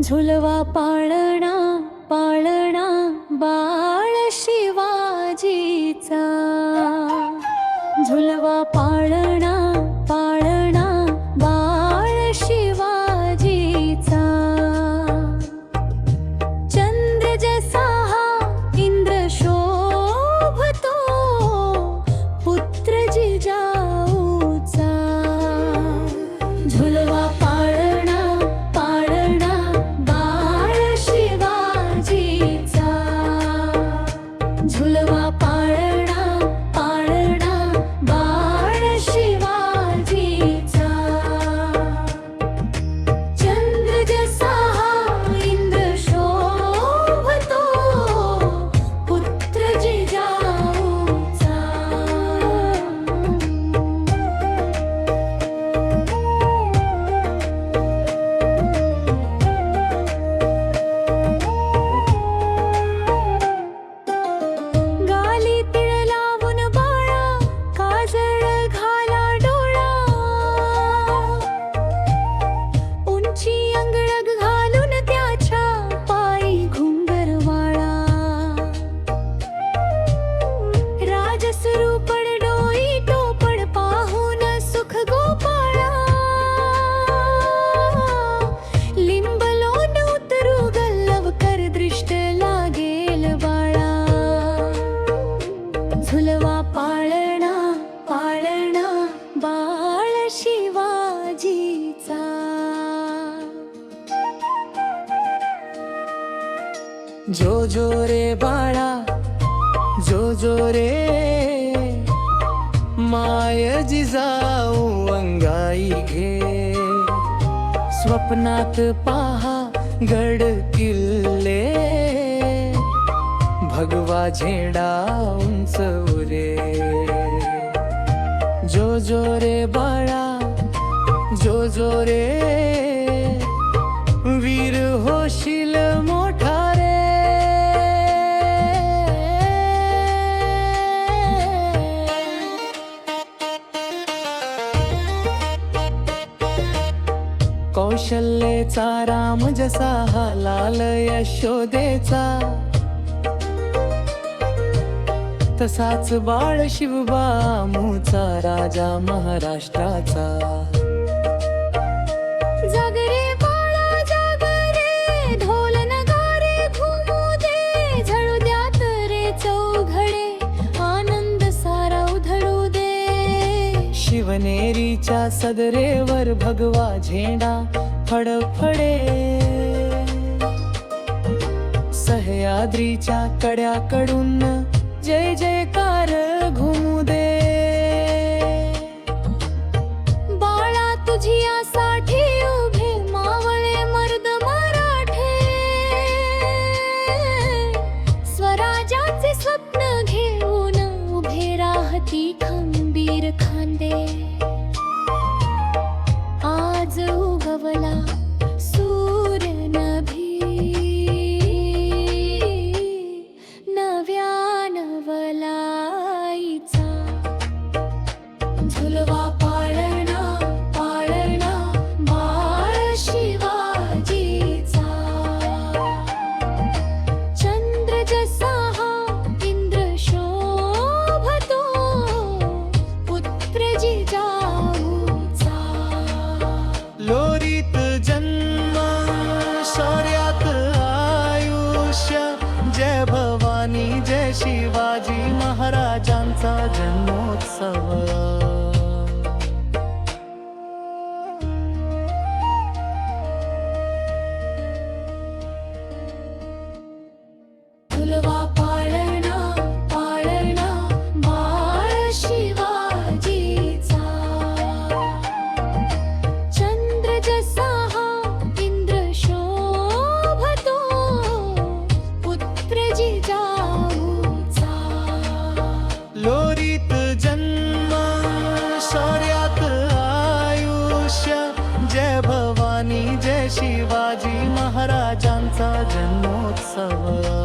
झुलवा पाळणा पाळणा बाळ शिवाजीचा, झुलवा पाळणा पाळणा बाळ शिवाजीचा. चंद्र जसा इंद्र शोभतो, पुत्र जिजाऊचा. झुलवा पाळणा पाळणा बाळ शिवाजीचा, झुलवा पाळणा पाळणा बाळ शिवाजीचा. चंद्र जसा इंद्र शोभतो, पुत्र जिजाऊचा. गाली तिळ लावून बाळा, काजळ घाला डोळा, उंची अंगळग घालून त्याच्या पायी घुंगर वाळा. राजसरूपण डोई टोपण पाहून सुख गोपाळा, लिंब लोण उतरू गल्लव कर दृष्ट लागेल बाळा. झुलवा पाळणा पाळणा बाळ शिवाजीचा. जो जो रे बाळा जो जो रे, माय जिजाऊ अंगाई घे. स्वप्नात पहा गड किल्ले, भगवा झेंडा उंच उरे. जो जो रे बाळा जो जो रे, वीर होशील मोठा रे. कौशल्येचा राम जसा हा लाल यशोदेचा, तसाच बाळ शिवबामूचा राजा महाराष्ट्राचा. जागरे बाळा जागरे, ढोल नगारे घुमू दे. झळू द्यात रे चौघडे, आनंद सारा उधळू दे. शिवनेरीच्या सदरेवर भगवा झेंडा फडफडे, सह्याद्रीच्या कड्याकडून जय जयकार घुमू दे. बाळा तुझियासाठी उभे मावळे मर्द मराठे, स्वराज्याचे स्वप्न घेऊन उभे राहती खंबीर खांदे. आज उगवला सूर्य नभी, नव्या नवलाईचा. झुलवा पाळणा पाळणा बाळ शिवाजीचा. चंद्र जसा इंद्र शोभतो, पुत्र जिजाऊचा. लोरीत जन्म शौर्यात आयुष्य, जय भवानी जय शिवाजी महाराजांचा जन्मोत्सव. झुलवा पाळणा पाळणा बाळ शिवाजीचा. चंद्र जसा इंद्र शोभतो, पुत्र जिजाऊचा. लोरीत जन्म शौर्यात आयुष्य, जय भवानी जय शिवाजी महाराजांचा जन्मोत्सव.